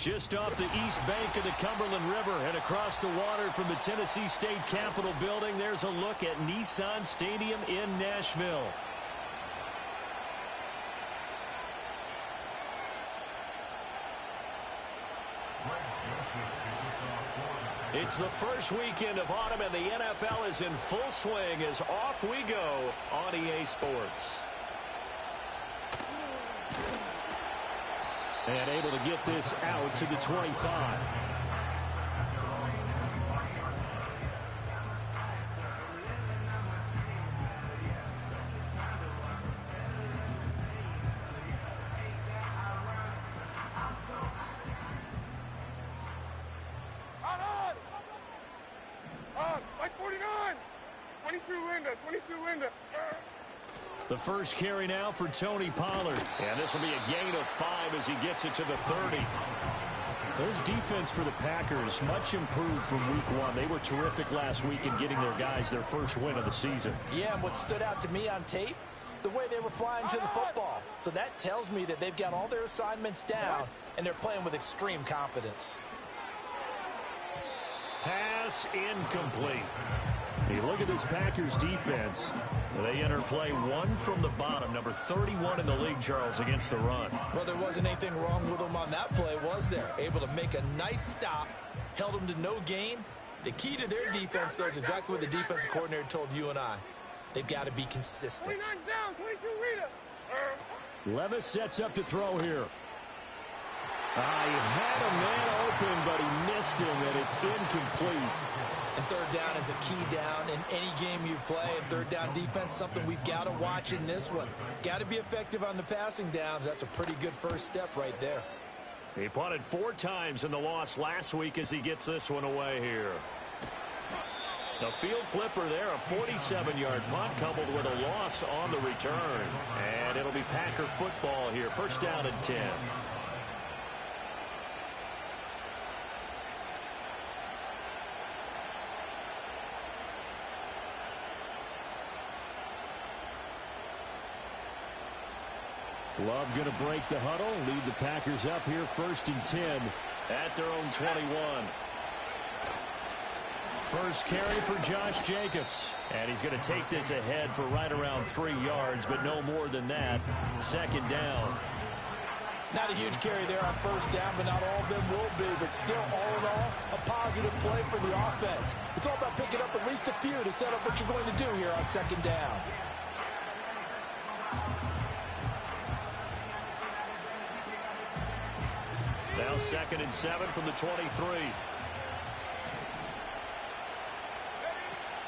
Just off the east bank of the Cumberland River and across the water from the Tennessee State Capitol building, there's a look at Nissan Stadium in Nashville. It's the first weekend of autumn, and the NFL is in full swing as off we go on EA Sports. And able to get this out to the 25. The first carry now for Tony Pollard. And this will be a gain of 5 as he gets it to the 30. This defense for the Packers, much improved from week 1. They were terrific last week in getting their guys their first win of the season. Yeah, and what stood out to me on tape, the way they were flying to the football. So that tells me that they've got all their assignments down, and they're playing with extreme confidence. Pass incomplete. Hey, look at this Packers defense. They enter play 1 from the bottom, number 31 in the league, Charles, against the run. Well, there wasn't anything wrong with them on that play, was there? Able to make a nice stop, held them to no gain. The key to their defense, though, is exactly what the defensive coordinator told you and I. They've got to be consistent. 29 down, 22 Rita. Levis sets up to throw here. He had a man open, but he missed him, and it's incomplete. And third down is a key down in any game you play. And third down defense, something we've got to watch in this one. Got to be effective on the passing downs. That's a pretty good first step right there. He punted 4 times in the loss last week as he gets this one away here. The field flipper there, a 47-yard punt coupled with a loss on the return. And it'll be Packer football here. First down and 10. Love going to break the huddle, lead the Packers up here first and 10 at their own 21. First carry for Josh Jacobs, and he's going to take this ahead for right around 3 yards, but no more than that. Second down. Not a huge carry there on first down, but not all of them will be. But still, all in all, a positive play for the offense. It's all about picking up at least a few to set up what you're going to do here on second down. Now second and 7 from the 23.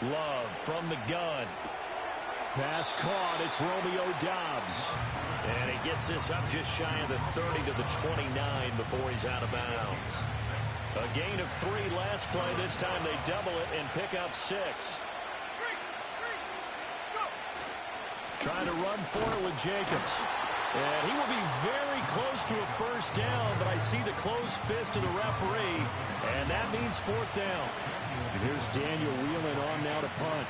Love from the gun. Pass caught. It's Romeo Doubs. And he gets this up just shy of the 30 to the 29 before he's out of bounds. A gain of 3 last play. This time they double it and pick up 6. Trying to run for it with Jacobs. And he will be very close to a first down, but I see the closed fist of the referee, and that means 4th down. And here's Daniel Whelan on now to punt.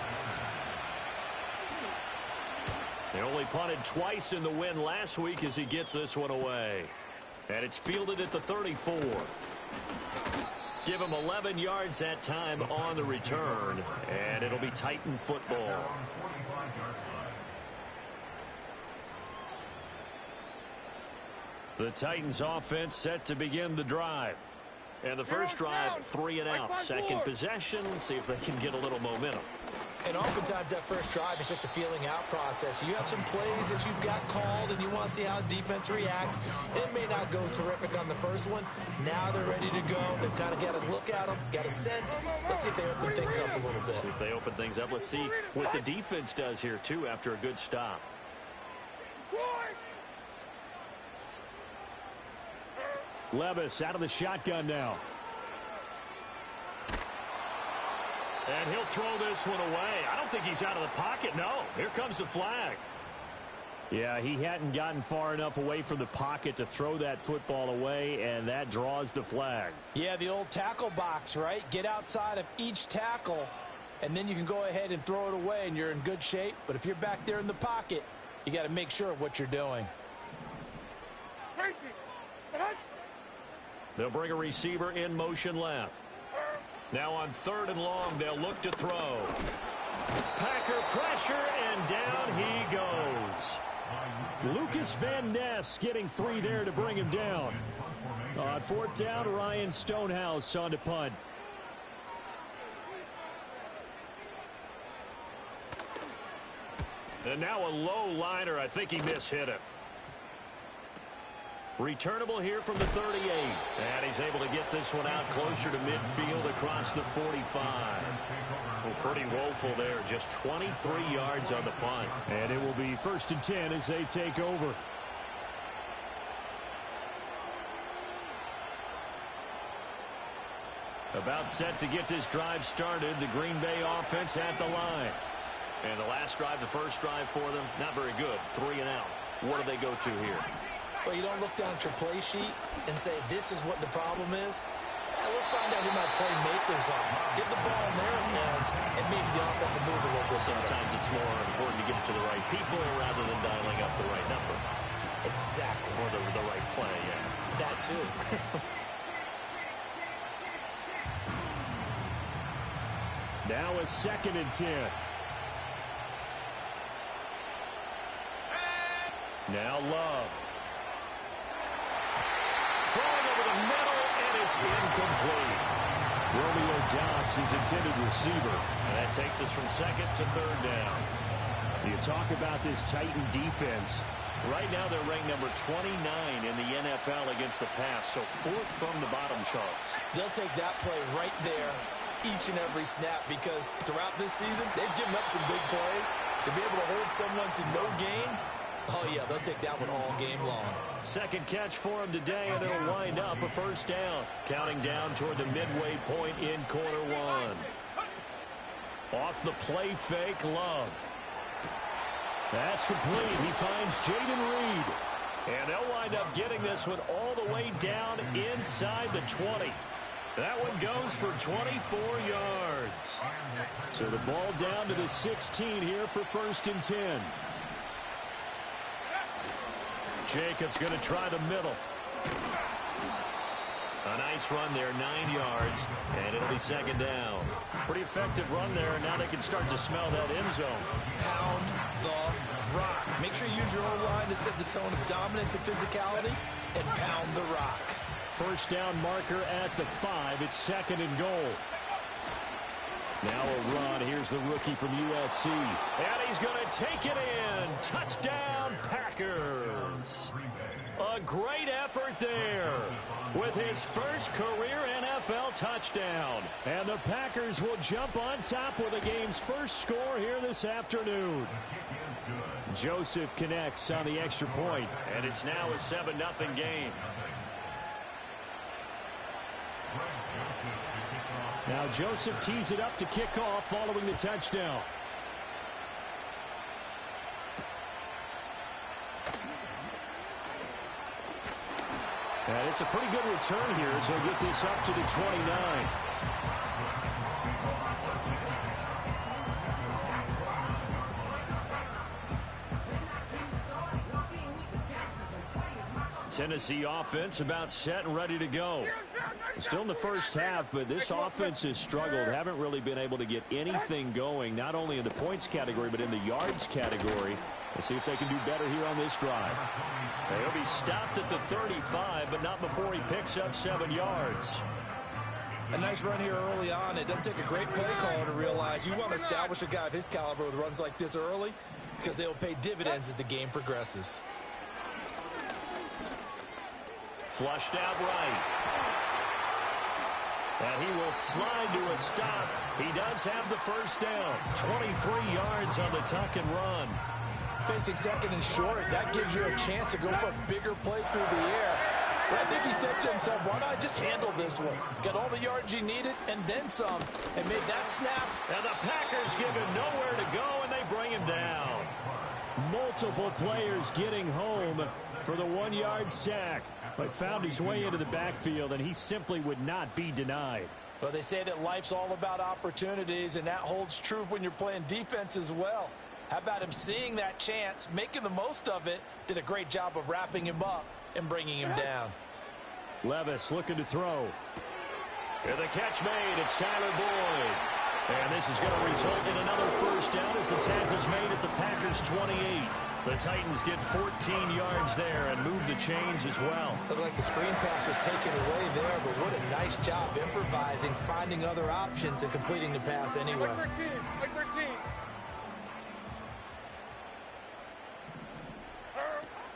They only punted twice in the win last week as he gets this one away. And it's fielded at the 34. Give him 11 yards that time on the return, and it'll be Titan football. The Titans offense set to begin the drive. And the first drive, 3 and out. Second possession, see if they can get a little momentum. And oftentimes that first drive is just a feeling out process. You have some plays that you've got called and you want to see how defense reacts. It may not go terrific on the first one. Now they're ready to go. They've kind of got a look at them, got a sense. Let's see if they open things up a little bit. See if they open things up. Let's see what the defense does here, too, after a good stop. Levis out of the shotgun now. And he'll throw this one away. I don't think he's out of the pocket. No, here comes the flag. Yeah, he hadn't gotten far enough away from the pocket to throw that football away, and that draws the flag. Yeah, the old tackle box, right? Get outside of each tackle, and then you can go ahead and throw it away, and you're in good shape. But if you're back there in the pocket, you got to make sure of what you're doing. Tracy, They'll bring a receiver in motion left. Now on 3rd and long, they'll look to throw. Packer pressure, and down he goes. Lucas Van Ness getting 3 there to bring him down. On 4th down, Ryan Stonehouse on to punt. And now a low liner. I think he mishit it. Returnable here from the 38. And he's able to get this one out closer to midfield across the 45. Well, pretty woeful there. Just 23 yards on the punt. And it will be 1st and 10 as they take over. About set to get this drive started. The Green Bay offense at the line. And the last drive, the first drive for them, not very good. 3 and out. What do they go to here? Well, you don't look down at your play sheet and say, this is what the problem is. Let's find out who my playmakers are. Get the ball in their hands and maybe the offensive move a little bit. Sometimes it's more important to get it to the right people rather than dialing up the right number. Exactly. Or the right play, yeah. That too. Now a 2nd and 10. Now Love. Throwing over the middle, and it's incomplete. Romeo Doubs, his intended receiver. And that takes us from 2nd to 3rd down. You talk about this Titan defense. Right now they're ranked number 29 in the NFL against the pass, so 4th from the bottom charts. They'll take that play right there each and every snap because throughout this season, they've given up some big plays. To be able to hold someone to no gain, oh, yeah, they'll take that one all game long. 2nd catch for him today, and it'll wind up a 1st down. Counting down toward the midway point in quarter 1. Off the play fake, Love. That's complete. He finds Jaden Reed. And they'll wind up getting this one all the way down inside the 20. That one goes for 24 yards. So the ball down to the 16 here for 1st and 10. Jacobs going to try the middle. A nice run there, 9 yards, and it'll be 2nd down. Pretty effective run there, and now they can start to smell that end zone. Pound the rock. Make sure you use your own line to set the tone of dominance and physicality, and pound the rock. 1st down marker at the 5. It's 2nd and goal. Now a run. Here's the rookie from USC. And he's going to take it in. Touchdown, Packers. A great effort there with his first career NFL touchdown. And the Packers will jump on top with the game's first score here this afternoon. Joseph connects on the extra point. And it's now a 7-0 game. Now Joseph tees it up to kick off following the touchdown. And it's a pretty good return here as he'll get this up to the 29. Tennessee offense about set and ready to go. Still in the first half, but this offense has struggled. Haven't really been able to get anything going, not only in the points category, but in the yards category. Let's see if they can do better here on this drive. He'll be stopped at the 35, but not before he picks up 7 yards. A nice run here early on. It doesn't take a great play caller to realize you want to establish a guy of his caliber with runs like this early because they'll pay dividends as the game progresses. Flushed out right. And he will slide to a stop. He does have the first down. 23 yards on the tuck and run. Facing 2nd and short, that gives you a chance to go for a bigger play through the air. But I think he said to himself, why not just handle this one? Got all the yards you needed and then some, and made that snap. And the Packers give him nowhere to go, and they bring him down. Multiple players getting home for the 1-yard sack, but found his way into the backfield, and he simply would not be denied. Well, they say that life's all about opportunities, and that holds true when you're playing defense as well. How about him seeing that chance, making the most of it, did a great job of wrapping him up and bringing him down. Levis looking to throw. And the catch made. It's Tyler Boyd. And this is going to result in another first down as the tackle's made at the Packers' 28. The Titans get 14 yards there and move the chains as well. Looked like the screen pass was taken away there, but what a nice job improvising, finding other options, and completing the pass anyway. Like 13. Like 13.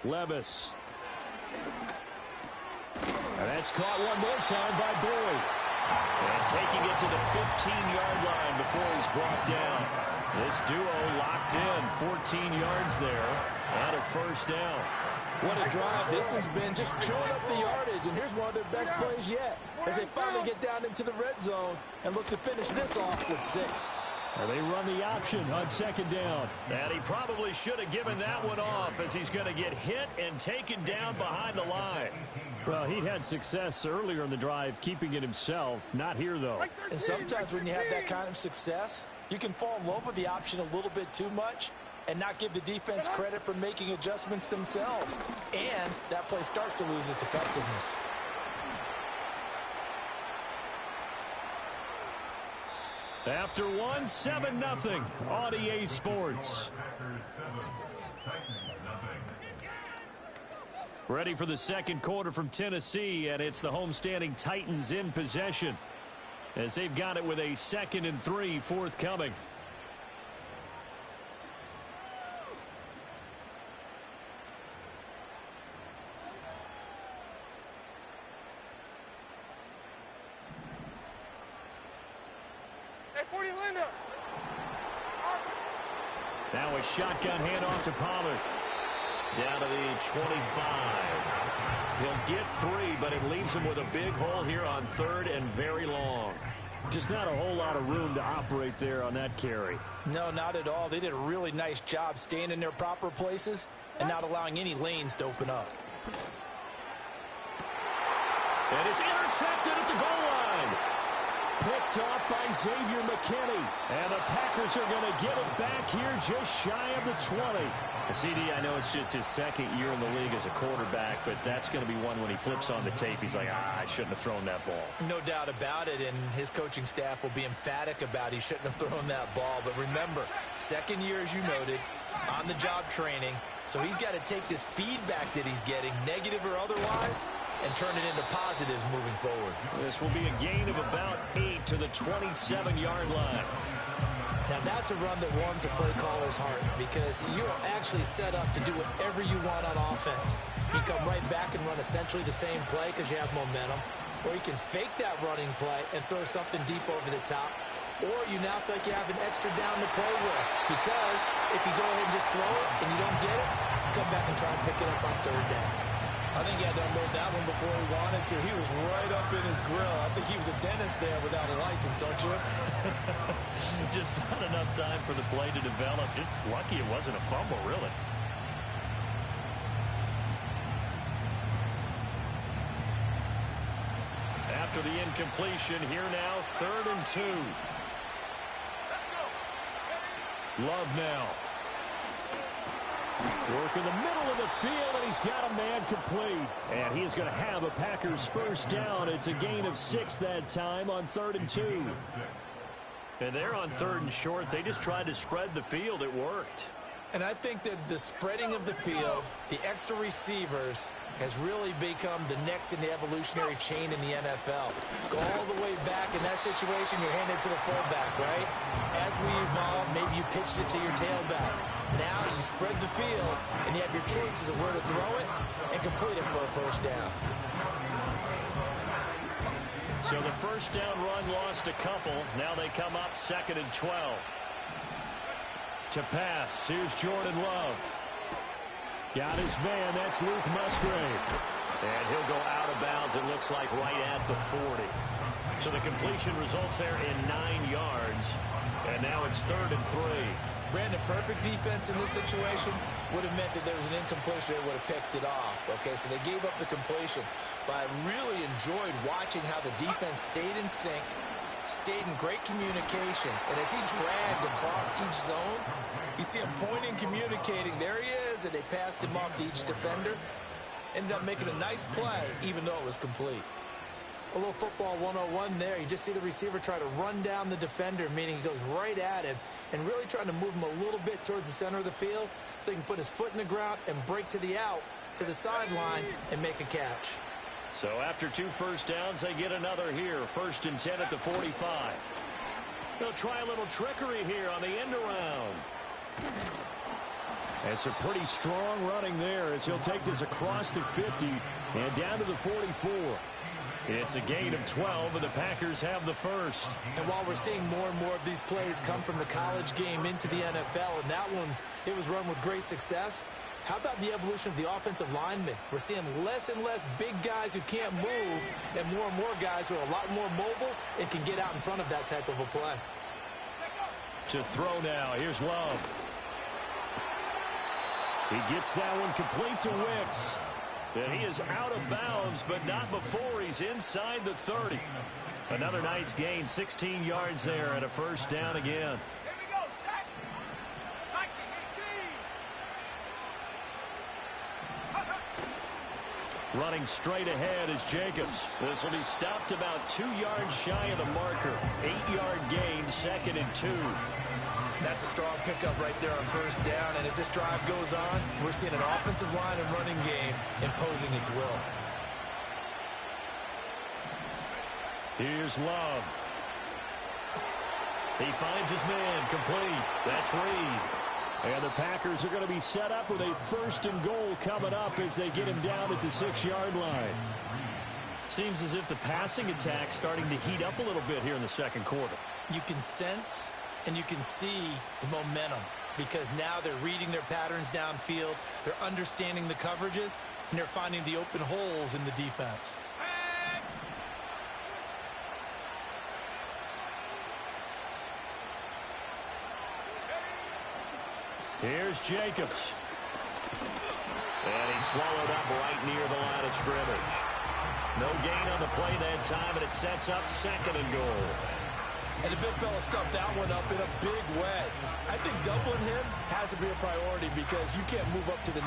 Levis. And that's caught one more time by Boyd. And taking it to the 15-yard line before he's brought down. This duo locked in, 14 yards there, and a first down. What a drive this has been, just chewing up the yardage, and here's one of their best plays yet as they finally get down into the red zone and look to finish this off with 6. And they run the option on second down. And he probably should have given that one off as he's going to get hit and taken down behind the line. Well, he'd had success earlier in the drive keeping it himself. Not here, though. And sometimes when you have that kind of success, you can fall in love with the option a little bit too much and not give the defense credit for making adjustments themselves. And that play starts to lose its effectiveness. After one, 7-0 on EA Sports. Ready for the second quarter from Tennessee, and it's the homestanding Titans in possession as they've got it with a 2nd and 3 forthcoming. Hey, 40 Linda. Now a shotgun handoff to Pollard. Down to the 25. He'll get 3, but it leaves him with a big hole here on 3rd and very long. Just not a whole lot of room to operate there on that carry. No, not at all. They did a really nice job staying in their proper places and not allowing any lanes to open up. And it's intercepted at the goal line. Picked off by Xavier McKinney. And the Packers are going to get it back here just shy of the 20. CD, I know it's just his 2nd year in the league as a quarterback, but that's going to be one when he flips on the tape, he's like, I shouldn't have thrown that ball. No doubt about it, and his coaching staff will be emphatic about he shouldn't have thrown that ball. But remember, 2nd year, as you noted, on-the-job training, so he's got to take this feedback that he's getting, negative or otherwise, and turn it into positives moving forward. This will be a gain of about 8 to the 27-yard line. Now, that's a run that warms a play caller's heart because you're actually set up to do whatever you want on offense. You come right back and run essentially the same play because you have momentum, or you can fake that running play and throw something deep over the top, or you now feel like you have an extra down to play with because if you go ahead and just throw it and you don't get it, come back and try and pick it up on 3rd down. I think he had to unload that one before he wanted to. He was right up in his grill. I think he was a dentist there without a license, don't you? Just not enough time for the play to develop. Just lucky it wasn't a fumble, really. After the incompletion, here now, 3rd and 2. Love now. Work in the middle of the field, and he's got a man complete. And he is going to have a Packers first down. It's a gain of 6 that time on 3rd and 2. And they're on 3rd and short. They just tried to spread the field. It worked. And I think that the spreading of the field, the extra receivers, has really become the next in the evolutionary chain in the NFL. Go all the way back in that situation, you're handed to the fullback, right? As we evolve, maybe you pitched it to your tailback. Now you spread the field, and you have your choices of where to throw it and complete it for a first down. So the first down run lost a couple. Now they come up 2nd and 12. To pass, here's Jordan Love. Got his man, that's Luke Musgrave. And he'll go out of bounds, it looks like, right at the 40. So the completion results there in 9 yards. And now it's 3rd and 3. Brandon, perfect defense in this situation would have meant that there was an incompletion. They would have picked it off. Okay, so they gave up the completion. But I really enjoyed watching how the defense stayed in sync, stayed in great communication. And as he dragged across each zone, you see him pointing, communicating. There he is, and they passed him off to each defender. Ended up making a nice play, even though it was complete. A little football 101 there. You just see the receiver try to run down the defender, meaning he goes right at him and really trying to move him a little bit towards the center of the field so he can put his foot in the ground and break to the out, to the sideline, and make a catch. So after 2 first downs, they get another here. 1st and 10 at the 45. They'll try a little trickery here on the end around. It's a pretty strong running there as he'll take this across the 50 and down to the 44. It's a gain of 12, and the Packers have the first. And while we're seeing more and more of these plays come from the college game into the NFL, and that one, it was run with great success, how about the evolution of the offensive linemen? We're seeing less and less big guys who can't move and more guys who are a lot more mobile and can get out in front of that type of a play. To throw now, here's Love. He gets that one complete to Wicks. And he is out of bounds, but not before he's inside the 30. Another nice gain, 16 yards there and a first down again. Running straight ahead is Jacobs. This will be stopped about 2 yards shy of the marker. 8-yard gain, 2nd and 2. That's a strong pickup right there on first down. And as this drive goes on, we're seeing an offensive line and running game imposing its will. Here's Love. He finds his man complete. That's Reed. And the Packers are going to be set up with a 1st and goal coming up as they get him down at the 6-yard line. Seems as if the passing attack's starting to heat up a little bit here in the second quarter. You can sense and you can see the momentum because now they're reading their patterns downfield, they're understanding the coverages, and they're finding the open holes in the defense. Here's Jacobs. And he's swallowed up right near the line of scrimmage. No gain on the play that time, and it sets up 2nd and goal. And the big fella stuffed that one up in a big way. I think doubling him has to be a priority because you can't move up to the...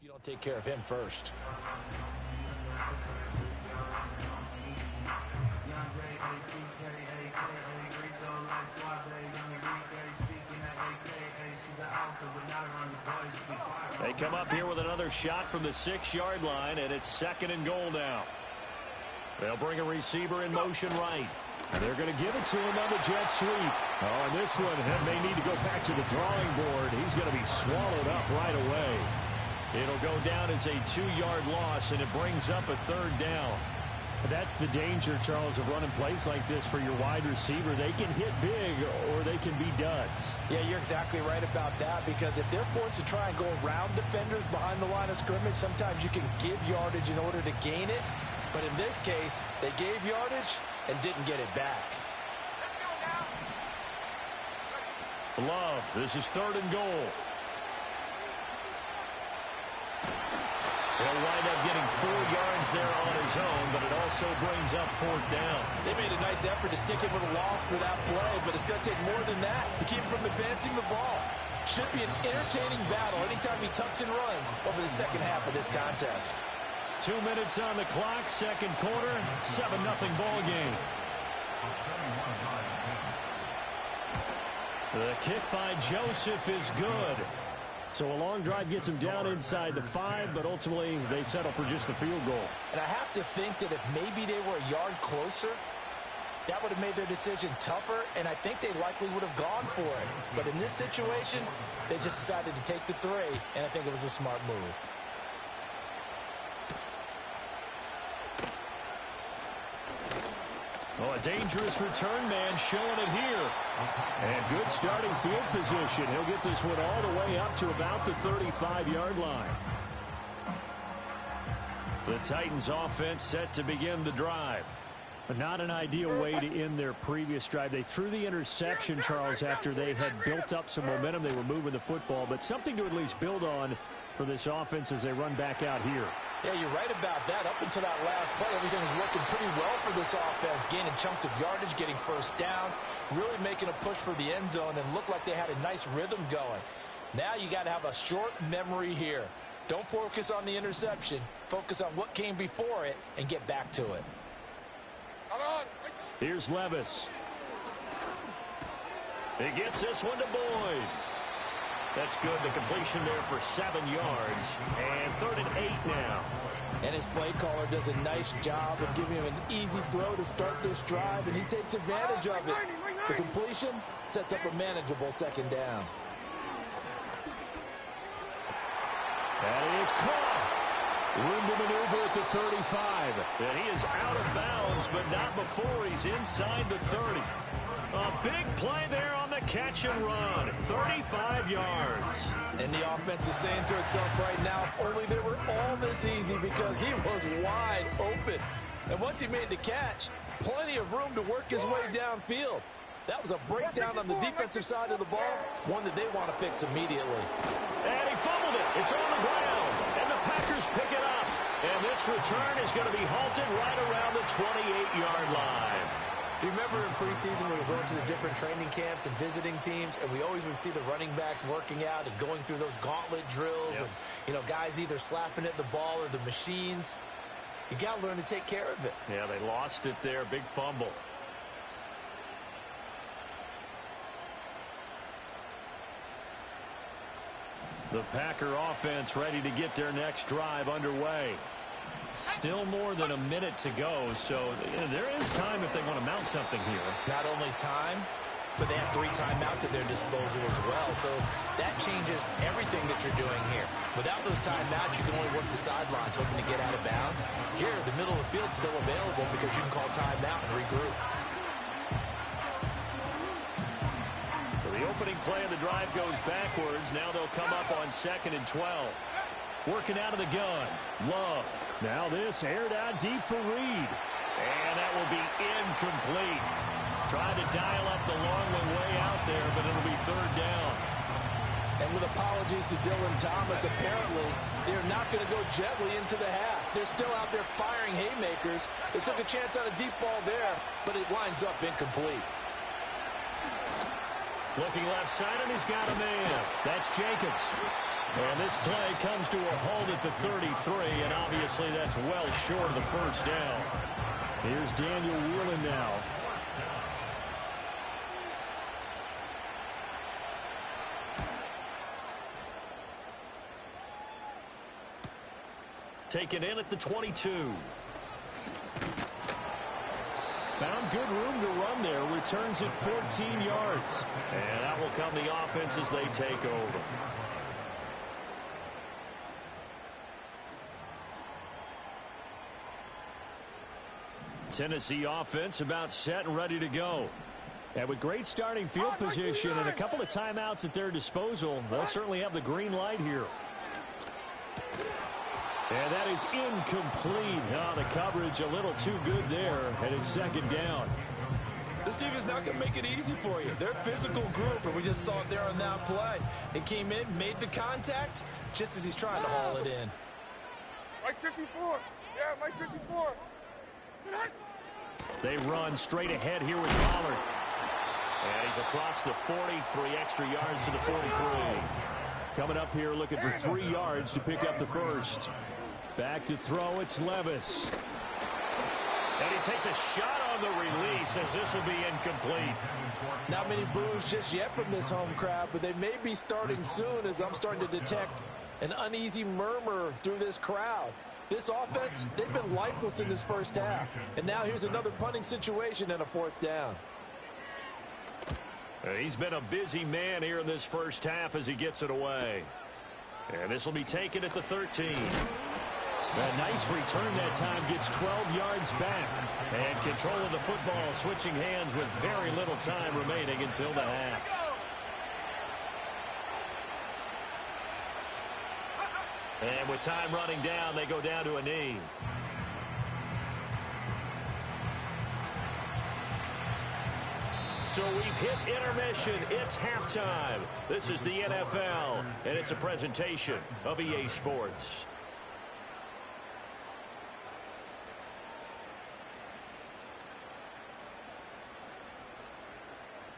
If you don't take care of him first. They come up here with another shot from the 6-yard line, and it's 2nd and goal now. They'll bring a receiver in motion right. And they're going to give it to him on the jet sweep. Oh, and this one, they need to go back to the drawing board. He's going to be swallowed up right away. It'll go down as a 2-yard loss, and it brings up a 3rd down. That's the danger, Charles, of running plays like this for your wide receiver. They can hit big or they can be duds. Yeah, you're exactly right about that, because if they're forced to try and go around defenders behind the line of scrimmage, sometimes you can give yardage in order to gain it. But in this case, they gave yardage and didn't get it back. Love, this is 3rd and goal. He'll wind up getting 4 yards there on his own, but it also brings up 4th down. They made a nice effort to stick him with a loss for that play, but it's going to take more than that to keep him from advancing the ball. Should be an entertaining battle anytime he tucks and runs over the second half of this contest. 2 minutes on the clock, second quarter, 7-0 ball game. The kick by Joseph is good. So a long drive gets them down inside the 5, but ultimately they settle for just the field goal. And I have to think that if maybe they were a yard closer, that would have made their decision tougher, and I think they likely would have gone for it. But in this situation, they just decided to take the 3, and I think it was a smart move. Oh, a dangerous return man showing it here. And good starting field position. He'll get this one all the way up to about the 35-yard line. The Titans offense set to begin the drive. But not an ideal way to end their previous drive. They threw the interception, Charles, after they had built up some momentum. They were moving the football, but something to at least build on for this offense as they run back out here. Yeah, you're right about that. Up until that last play, everything was working pretty well for this offense, gaining chunks of yardage, getting first downs, really making a push for the end zone, and looked like they had a nice rhythm going. Now you got to have a short memory here. Don't focus on the interception. Focus on what came before it and get back to it. Here's Levis. He gets this one to Boyd. That's good. The completion there for 7 yards. And 3rd and 8 now. And his play caller does a nice job of giving him an easy throw to start this drive, and he takes advantage of it. The completion sets up a manageable 2nd down. That is caught. Room to maneuver at the 35. And he is out of bounds, but not before he's inside the 30. A big play there on the catch and run. 35 yards. And the offense is saying to itself right now, if only they were all this easy, because he was wide open. And once he made the catch, plenty of room to work his way downfield. That was a breakdown on the defensive side of the ball, one that they want to fix immediately. And he fumbled it. It's on the ground. And the Packers pick it up. And this return is going to be halted right around the 28-yard line. You remember in preseason when we were going to the different training camps and visiting teams, and we always would see the running backs working out and going through those gauntlet drills, and, you know, guys either slapping at the ball or the machines. You got to learn to take care of it. Yeah, they lost it there. Big fumble. The Packer offense ready to get their next drive underway. Still more than a minute to go, so there is time if they want to mount something here. Not only time, but they have 3 timeouts at their disposal as well, so that changes everything that you're doing here. Without those timeouts, you can only work the sidelines hoping to get out of bounds. Here, the middle of the field's still available because you can call timeout and regroup. So the opening play of the drive goes backwards. Now they'll come up on 2nd and 12. Working out of the gun. Love. Now this aired out deep for Reed. And that will be incomplete. Tried to dial up the long one way out there, but it'll be 3rd down. And with apologies to Dylan Thomas, apparently they're not going to go gently into the half. They're still out there firing haymakers. They took a chance on a deep ball there, but it winds up incomplete. Looking left side, and he's got a man. That's Jacobs. And this play comes to a halt at the 33, and obviously that's well short of the 1st down. Here's Daniel Whelan now. Taken in at the 22. Found good room to run there. Returns at 14 yards. And that will come the offense as they take over. Tennessee offense about set and ready to go. And with great starting field position and a couple of timeouts at their disposal, they'll certainly have the green light here. And that is incomplete. Oh, the coverage a little too good there, and it's second down. This defense not going to make it easy for you. They're a physical group, and we just saw it there on that play. They came in, made the contact, just as he's trying to haul it in. Mike 54. Yeah, Mike 54. They run straight ahead here with Pollard. And he's across the 40, 3 extra yards to the 43. Coming up here looking for 3 yards to pick up the first. Back to throw, it's Levis. And he takes a shot on the release as this will be incomplete. Not many boos just yet from this home crowd, but they may be starting soon as I'm starting to detect an uneasy murmur through this crowd. This offense, they've been lifeless in this first half. And now here's another punting situation and a 4th down. He's been a busy man here in this first half as he gets it away. And this will be taken at the 13. A nice return that time, gets 12 yards back. And control of the football switching hands with very little time remaining until the half. And with time running down, they go down to a knee. So we've hit intermission. It's halftime. This is the NFL, and it's a presentation of EA Sports.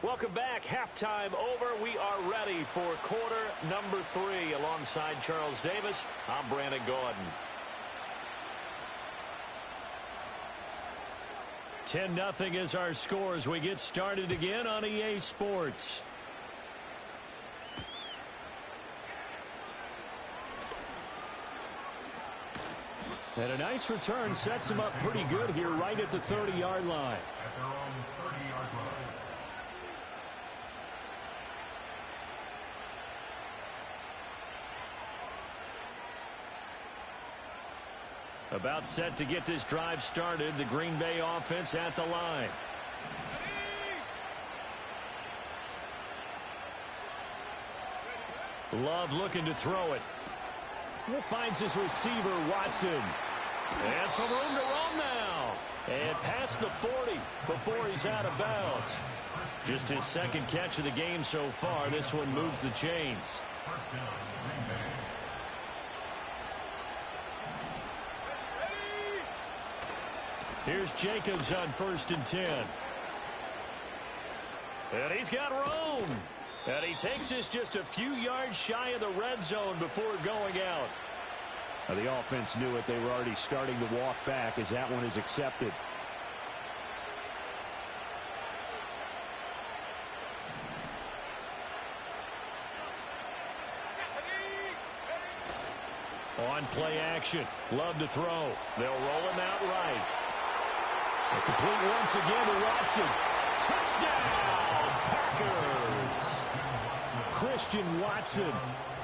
Welcome back. Halftime over. We are ready for quarter number 3. Alongside Charles Davis, I'm Brandon Gaudin. 10-0 is our score as we get started again on EA Sports. And a nice return sets him up pretty good here right at the 30-yard line. About set to get this drive started. The Green Bay offense at the line. Love looking to throw it. Finds his receiver, Watson. And some room to roam now. And past the 40 before he's out of bounds. Just his second catch of the game so far. This one moves the chains. Here's Jacobs on 1st and 10. And he's got room. And he takes this just a few yards shy of the red zone before going out. Now the offense knew it. They were already starting to walk back as that one is accepted. On play action. Love to throw. They'll roll him out right. A complete once again to Watson. Touchdown, Packers. Christian Watson,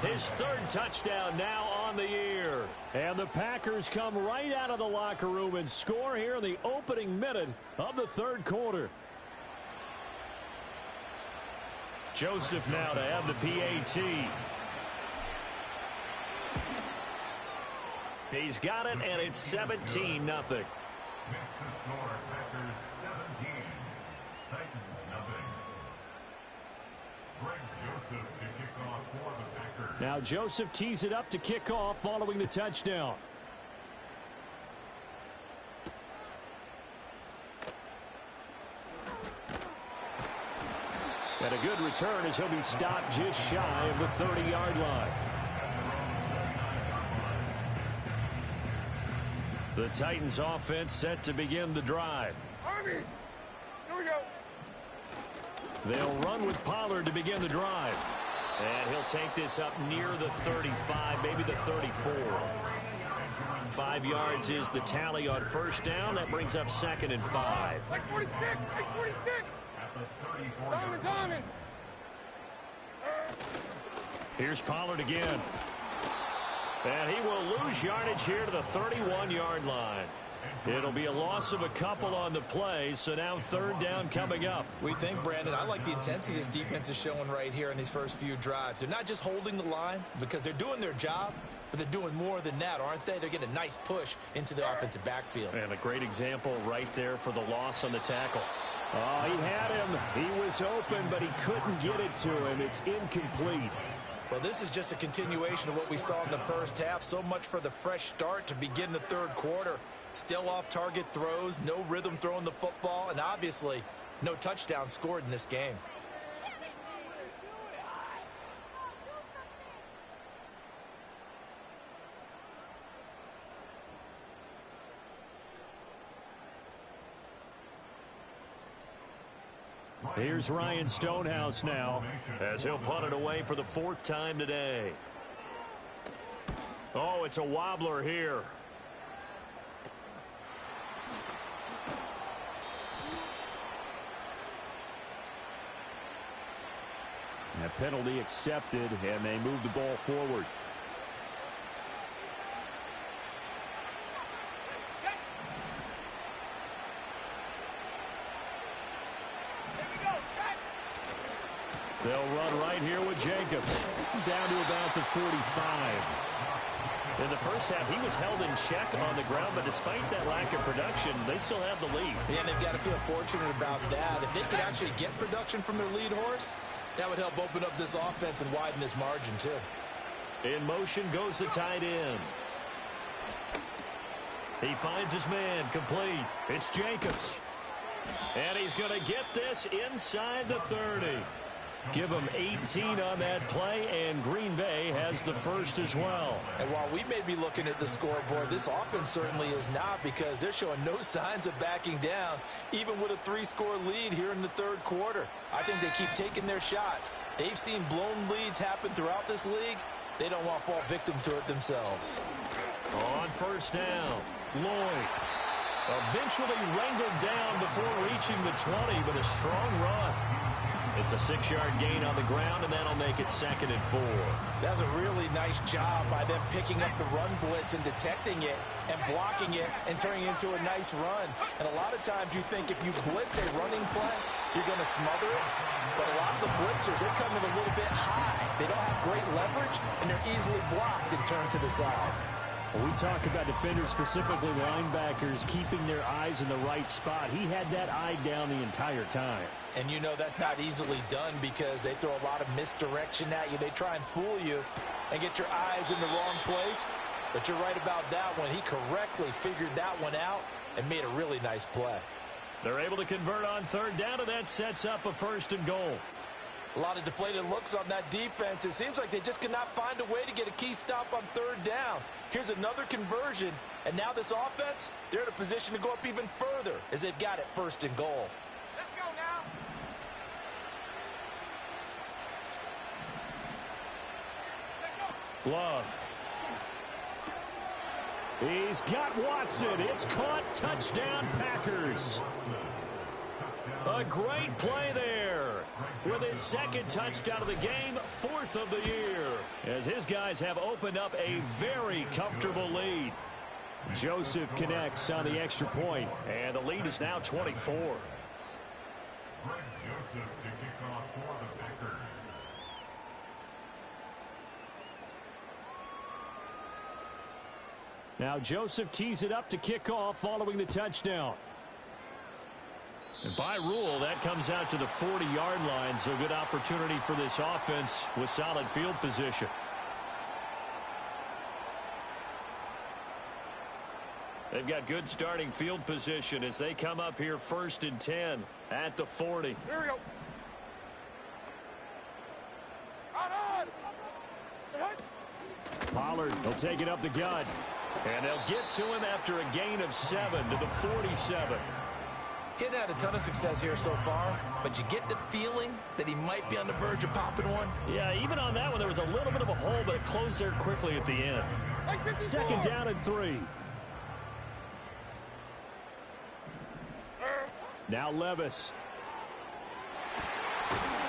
his 3rd touchdown now on the year. And the Packers come right out of the locker room and score here in the opening minute of the 3rd quarter. Joseph now to have the PAT. He's got it, and it's 17-0. Now Joseph tees it up to kick off following the touchdown. And a good return as he'll be stopped just shy of the 30-yard line. The Titans offense set to begin the drive. Army, here we go. They'll run with Pollard to begin the drive. And he'll take this up near the 35, maybe the 34. 5 yards is the tally on 1st down. That brings up 2nd and 5. Like 46, like 46. Diamond. Here's Pollard again. And he will lose yardage here to the 31-yard line. It'll be a loss of a couple on the play, so now third down coming up. We think, Brandon, I like the intensity this defense is showing right here in these first few drives. They're not just holding the line because they're doing their job, but they're doing more than that, aren't they? They're getting a nice push into the offensive backfield. And a great example right there for the loss on the tackle. Oh, he had him. He was open, but he couldn't get it to him. It's incomplete. Well, this is just a continuation of what we saw in the first half. So much for the fresh start to begin the third quarter. Still off-target throws, no rhythm throwing the football, and obviously no touchdown scored in this game. Here's Ryan Stonehouse now, as he'll punt it away for the fourth time today. Oh, it's a wobbler here. A penalty accepted, and they move the ball forward. They'll run right here with Jacobs. Down to about the 45. In the first half, he was held in check on the ground, but despite that lack of production, they still have the lead. Yeah, and they've got to feel fortunate about that. If they could actually get production from their lead horse, that would help open up this offense and widen this margin, too. In motion goes the tight end. He finds his man, complete. It's Jacobs. And he's going to get this inside the 30. Give him 18 on that play, and Green Bay has the first as well. And while we may be looking at the scoreboard, this offense certainly is not, because they're showing no signs of backing down, even with a 3-score lead here in the third quarter. I think they keep taking their shots. They've seen blown leads happen throughout this league. They don't want to fall victim to it themselves. On first down, Lloyd eventually wrangled down before reaching the 20, but a strong run. It's a 6-yard gain on the ground, and that'll make it 2nd and 4. That was a really nice job by them picking up the run blitz and detecting it and blocking it and turning it into a nice run. And a lot of times you think if you blitz a running play, you're going to smother it. But a lot of the blitzers, they come in a little bit high. They don't have great leverage, and they're easily blocked and turned to the side. When we talk about defenders, specifically linebackers, keeping their eyes in the right spot. He had that eye down the entire time. And you know that's not easily done because they throw a lot of misdirection at you. They try and fool you and get your eyes in the wrong place. But you're right about that one. He correctly figured that one out and made a really nice play. They're able to convert on third down, and that sets up a 1st and goal. A lot of deflated looks on that defense. It seems like they just cannot find a way to get a key stop on third down. Here's another conversion, and now this offense, they're in a position to go up even further as they've got it 1st and goal. Let's go now. Love. He's got Watson. It's caught. Touchdown, Packers. A great play there. With his 2nd touchdown of the game, 4th of the year. As his guys have opened up a very comfortable lead. Joseph connects on the extra point. And the lead is now 24. Greg Joseph to kick off for the Packers. Now Joseph tees it up to kick off following the touchdown. And by rule, that comes out to the 40-yard line, so good opportunity for this offense with solid field position. They've got good starting field position as they come up here 1st and 10 at the 40. Here we go. Out on. Pollard will take it up the gut. And they'll get to him after a gain of 7 to the 47. He hadn't had a ton of success here so far, but you get the feeling that he might be on the verge of popping one. Yeah, even on that one, there was a little bit of a hole, but it closed there quickly at the end. 2nd down and 3. Now Levis.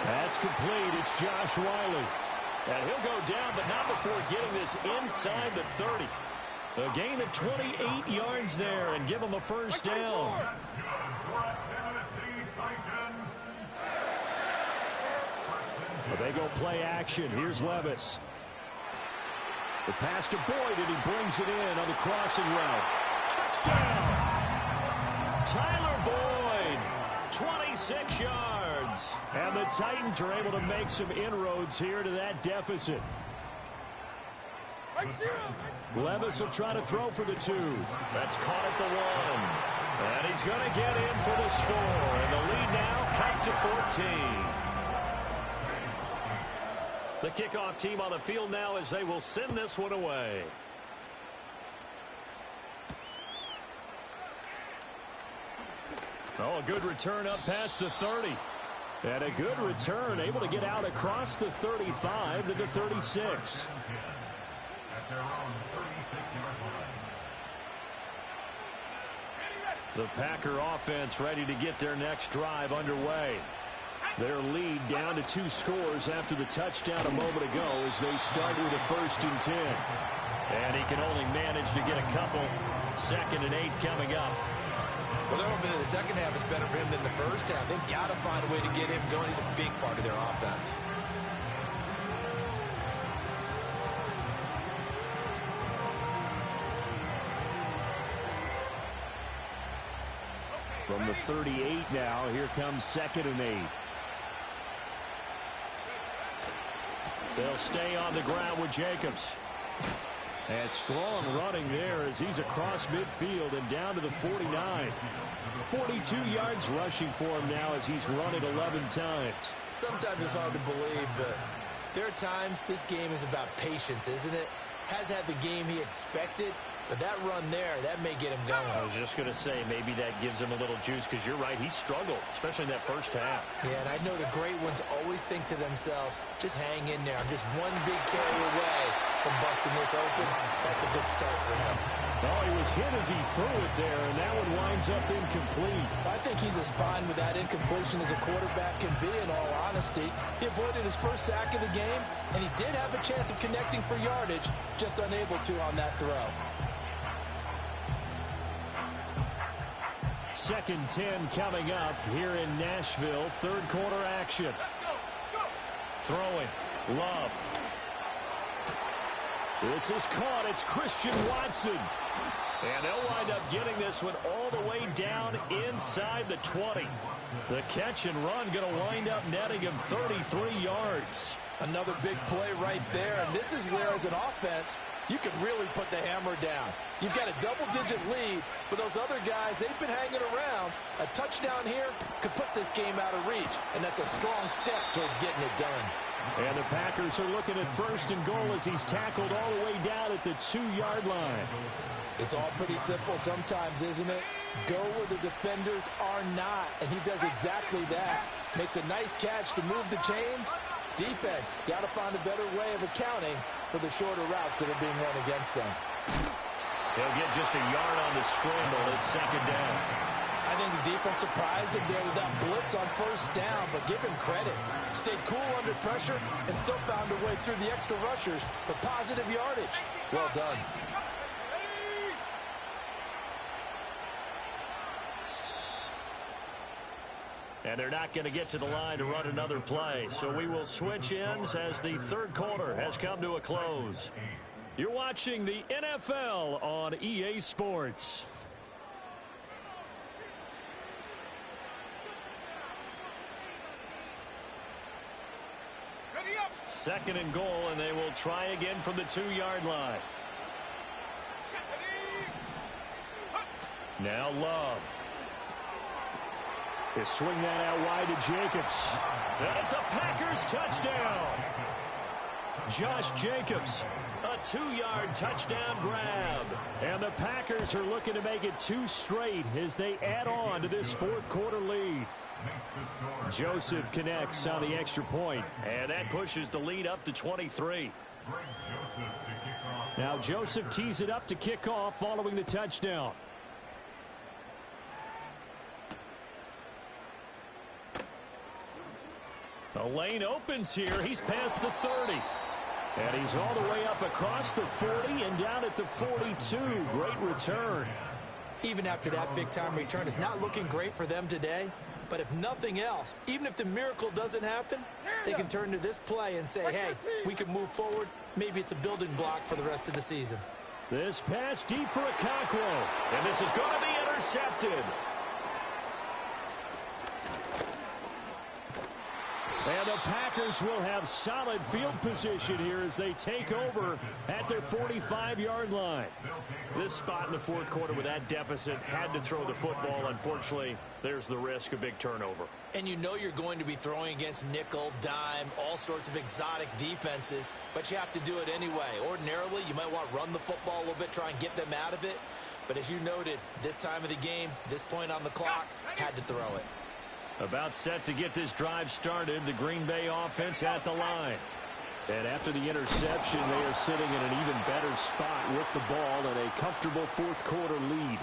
That's complete. It's Josh Wiley. And he'll go down, but not before getting this inside the 30. A gain of 28 yards there and give them a first down. Well, they go play action. Here's Levis. The pass to Boyd, and he brings it in on the crossing route. Touchdown! Tyler Boyd, 26 yards. And the Titans are able to make some inroads here to that deficit. Levis will try to throw for the 2. That's caught at the 1. And he's going to get in for the score. And the lead now cut to 14. The kickoff team on the field now as they will send this one away. Oh, a good return up past the 30. And a good return, able to get out across the 35 to the 36. The Packer offense ready to get their next drive underway. Their lead down to 2 scores after the touchdown a moment ago as they start with a 1st and 10. And he can only manage to get a couple. 2nd and 8 coming up. Well, they're hoping that the second half is better for him than the first half. They've got to find a way to get him going. He's a big part of their offense. From the 38 now, here comes 2nd and 8. They'll stay on the ground with Jacobs. And strong running there as he's across midfield and down to the 49. 42 yards rushing for him now as he's run it 11 times. Sometimes it's hard to believe, but there are times this game is about patience, isn't it? Has had the game he expected, but that run there, that may get him going. I was just going to say, maybe that gives him a little juice because you're right, he struggled, especially in that first half. Yeah, and I know the great ones always think to themselves, just hang in there. I'm just one big carry away from busting this open. That's a good start for him. Oh, he was hit as he threw it there, and that one winds up incomplete. I think he's as fine with that incompletion as a quarterback can be, in all honesty. He avoided his first sack of the game, and he did have a chance of connecting for yardage, just unable to on that throw. 2nd 10 coming up here in Nashville. 3rd quarter action. Throwing. Love. This is caught. It's Christian Watson. And they'll wind up getting this one all the way down inside the 20. The catch and run going to wind up netting him 33 yards. Another big play right there. And this is where, as an offense, you can really put the hammer down. You've got a double-digit lead, but those other guys, they've been hanging around. A touchdown here could put this game out of reach, and that's a strong step towards getting it done. And the Packers are looking at 1st and goal as he's tackled all the way down at the 2-yard line. It's all pretty simple sometimes, isn't it? Go where the defenders are not, and he does exactly that. Makes a nice catch to move the chains. Defense got to find a better way of accounting for the shorter routes that are being run against them. They'll get just a yard on the scramble at 2nd down. I think the defense surprised him there with that blitz on 1st down, but give him credit. Stayed cool under pressure and still found a way through the extra rushers for positive yardage. Well done. And they're not going to get to the line to run another play. So we will switch ends as the 3rd quarter has come to a close. You're watching the NFL on EA Sports. Ready up. 2nd and goal, and they will try again from the 2-yard line. Now Love. They swing that out wide to Jacobs. That's a Packers touchdown. Josh Jacobs, a 2-yard touchdown grab. And the Packers are looking to make it 2 straight as they add on to this 4th quarter lead. Joseph connects on the extra point, and that pushes the lead up to 23. Now Joseph tees it up to kick off following the touchdown. The lane opens here. He's past the 30. And he's all the way up across the 40 and down at the 42. Great return. Even after that big-time return, it's not looking great for them today. But if nothing else, even if the miracle doesn't happen, they can turn to this play and say, hey, we can move forward. Maybe it's a building block for the rest of the season. This pass deep for Okonkwo. And this is going to be intercepted. And the Packers will have solid field position here as they take over at their 45-yard line. This spot in the fourth quarter with that deficit had to throw the football. Unfortunately, there's the risk of big turnover. And you know you're going to be throwing against nickel, dime, all sorts of exotic defenses, but you have to do it anyway. Ordinarily, you might want to run the football a little bit, try and get them out of it. But as you noted, this time of the game, this point on the clock, had to throw it. About set to get this drive started, the Green Bay offense at the line. And after the interception, they are sitting in an even better spot with the ball and a comfortable fourth quarter lead.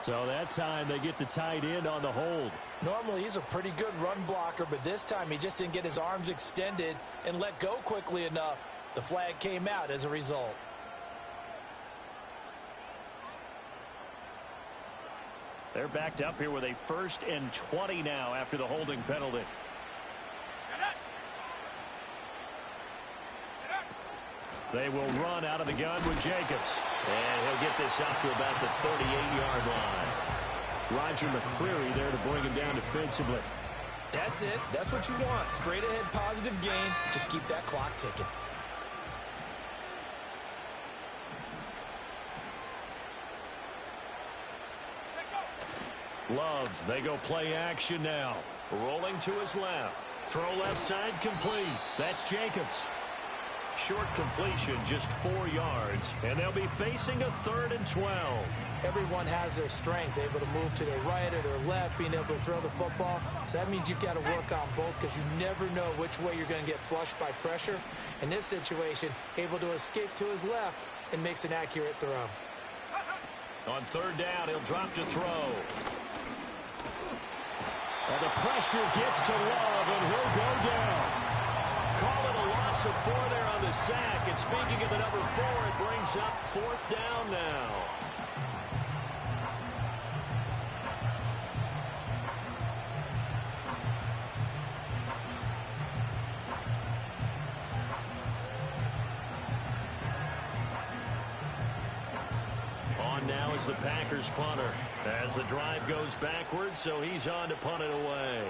So that time they get the tight end on the hold. Normally he's a pretty good run blocker, but this time he just didn't get his arms extended and let go quickly enough. The flag came out as a result. They're backed up here with a 1st and 20 now after the holding penalty. They will run out of the gun with Jacobs. And he'll get this out to about the 38-yard line. Roger McCreary there to bring him down defensively. That's it. That's what you want. Straight ahead, positive gain. Just keep that clock ticking. Love, they go play action now. Rolling to his left. Throw left side complete. That's Jacobs. Short completion, just 4 yards. And they'll be facing a 3rd and 12. Everyone has their strengths, able to move to their right or their left, being able to throw the football. So that means you've got to work on both because you never know which way you're going to get flushed by pressure. In this situation, able to escape to his left and makes an accurate throw. On 3rd down, he'll drop to throw. Well, the pressure gets to Love, and he'll go down. Call it a loss of 4 there on the sack. And speaking of the number 4, it brings up 4th down now. On now is the Packers punter as the drive goes backwards, so he's on to punt it away.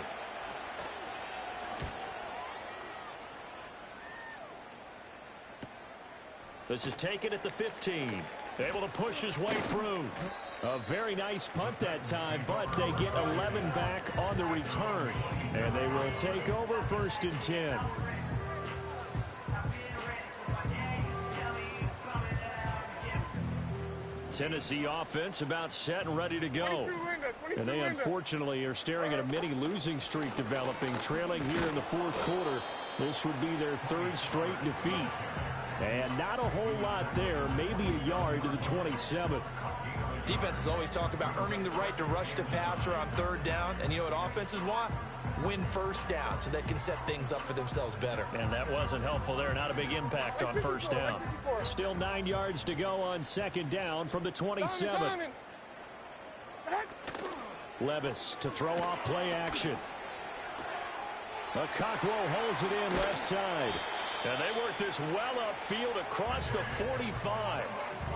This is taken at the 15. Able to push his way through. A very nice punt that time, but they get 11 back on the return. And they will take over 1st and 10. Tennessee offense about set and ready to go. And they unfortunately are staring at a mini losing streak developing, trailing here in the fourth quarter. This would be their 3rd straight defeat. And not a whole lot there, maybe a yard to the 27. Defenses always talk about earning the right to rush the passer on 3rd down. And you know what offenses want? Win 1st down so they can set things up for themselves better. And that wasn't helpful there. Not a big impact on 1st down. Still 9 yards to go on 2nd down from the 27. Levis to throw off play action. Okonkwo holds it in left side. And they work this well upfield across the 45.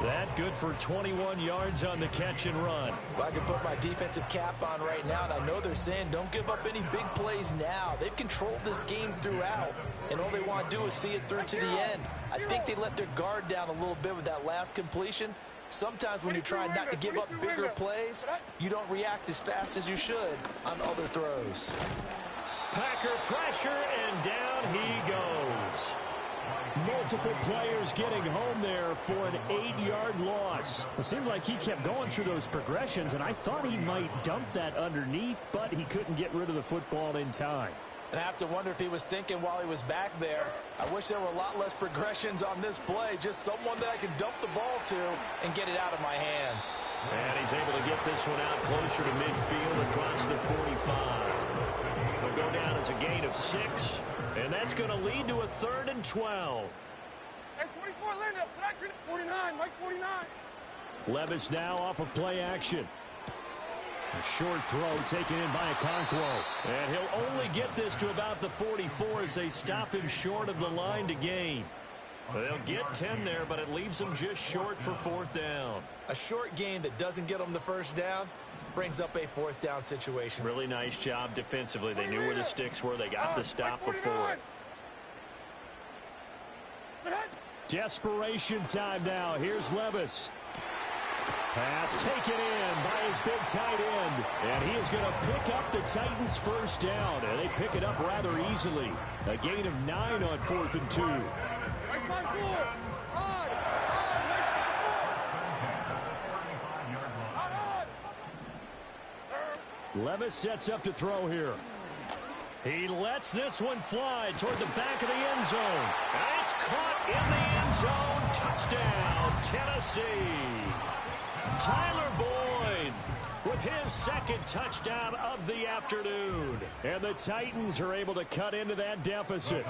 That good for 21 yards on the catch and run. Well, I can put my defensive cap on right now, and I know they're saying don't give up any big plays now. They've controlled this game throughout, and all they want to do is see it through to the end. I think they let their guard down a little bit with that last completion. Sometimes when you're trying not to give up bigger plays, you don't react as fast as you should on other throws. Packer pressure, and down he goes. Multiple players getting home there for an 8-yard loss. It seemed like he kept going through those progressions, and I thought he might dump that underneath, but he couldn't get rid of the football in time. And I have to wonder if he was thinking while he was back there, I wish there were a lot less progressions on this play, just someone that I can dump the ball to and get it out of my hands. And he's able to get this one out closer to midfield across the 45. It'll go down as a gain of 6, and that's going to lead to a 3rd and 12. Hey, 24, land up. 49, Mike 49. Levis now off of play action. A short throw taken in by Okonkwo. And he'll only get this to about the 44 as they stop him short of the line to gain. They'll get 10 there, but it leaves them just short for fourth down. A short gain that doesn't get them the first down brings up a fourth down situation. Really nice job defensively. They knew where the sticks were. They got the stop before it. Desperation time now. Here's Levis. Pass taken in by his big tight end. And he is going to pick up the Titans' first down. And they pick it up rather easily. A gain of 9 on 4th and 2. Levis sets up to throw here. He lets this one fly toward the back of the end zone. And it's caught in the end zone. Touchdown, Tennessee. Tyler Boyd with his second touchdown of the afternoon. And the Titans are able to cut into that deficit.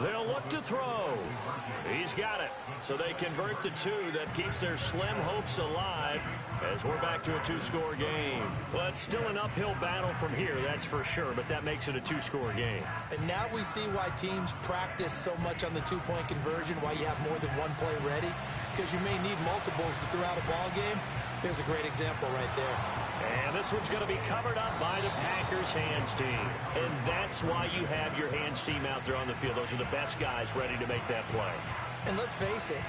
They'll look to throw. He's got it. So they convert the 2. That keeps their slim hopes alive as we're back to a 2-score game. Well, it's still an uphill battle from here, that's for sure, but that makes it a 2-score game. And now we see why teams practice so much on the 2-point conversion, why you have more than one play ready, because you may need multiples throughout a ball game. There's a great example right there. And this one's going to be covered up by the Packers hands team. And that's why you have your hands team out there on the field. Those are the best guys ready to make that play. And let's face it,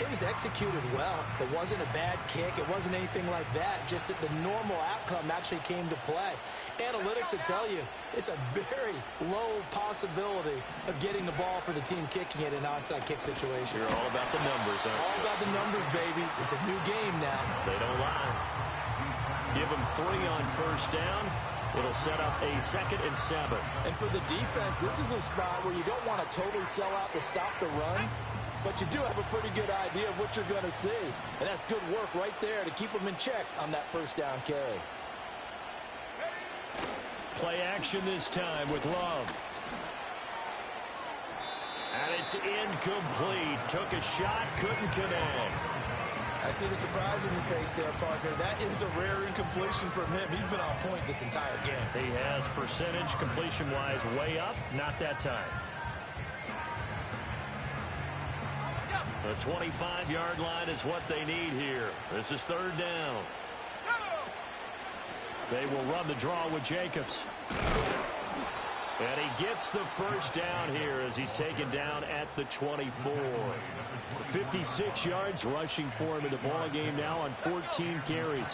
it was executed well. It wasn't a bad kick. It wasn't anything like that. Just that the normal outcome actually came to play. Analytics will tell you it's a very low possibility of getting the ball for the team kicking it in an onside kick situation. You're all about the numbers, aren't you? All about the numbers, baby. It's a new game now. They don't lie. Give them 3 on first down. It'll set up a 2nd and 7. And for the defense, this is a spot where you don't want to totally sell out to stop the run, but you do have a pretty good idea of what you're going to see. And that's good work right there to keep them in check on that first down carry. Play action this time with Love. And it's incomplete. Took a shot, couldn't connect. I see the surprise in your face there, partner. That is a rare incompletion from him. He's been on point this entire game. He has percentage completion-wise way up. Not that time. The 25-yard line is what they need here. This is 3rd down. They will run the draw with Jacobs. And he gets the first down here as he's taken down at the 24. 56 yards rushing for him in the ball game now on 14 carries.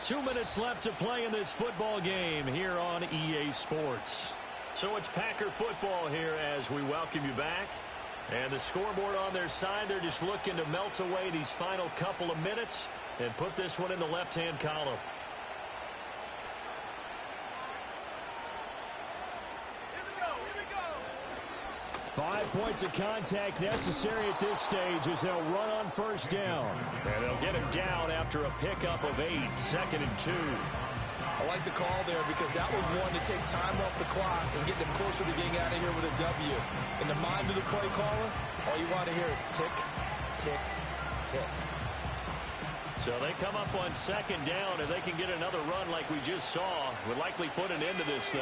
Two minutes left to play in this football game here on EA Sports. So it's Packer football here as we welcome you back. And the scoreboard on their side, they're just looking to melt away these final couple of minutes and put this one in the left-hand column. Here we go. 5 points of contact necessary at this stage as they'll run on first down. And they'll get him down after a pickup of 8, 2nd and 2. I like the call there because that was one to take time off the clock and get them closer to getting out of here with a W. In the mind of the play caller, all you want to hear is tick, tick, tick. So they come up on 2nd down, and they can get another run like we just saw. Would likely put an end to this thing.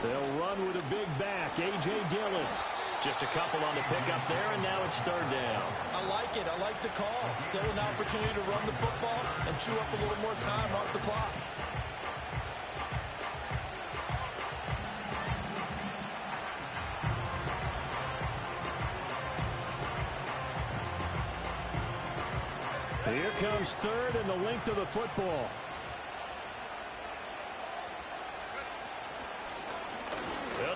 They'll run with a big back, A.J. Dillon. Just a couple on the pickup there, and now it's 3rd down. I like it. I like the call. Still an opportunity to run the football and chew up a little more time off the clock. Here comes 3rd and the length of the football.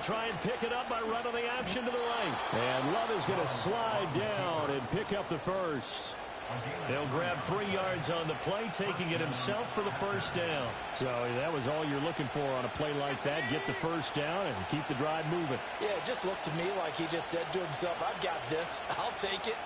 They'll try and pick it up by running the option to the right. And Love is going to slide down and pick up the first. He'll grab 3 yards on the play, taking it himself for the first down. So that was all you're looking for on a play like that. Get the first down and keep the drive moving. Yeah, it just looked to me like he just said to himself, I've got this. I'll take it.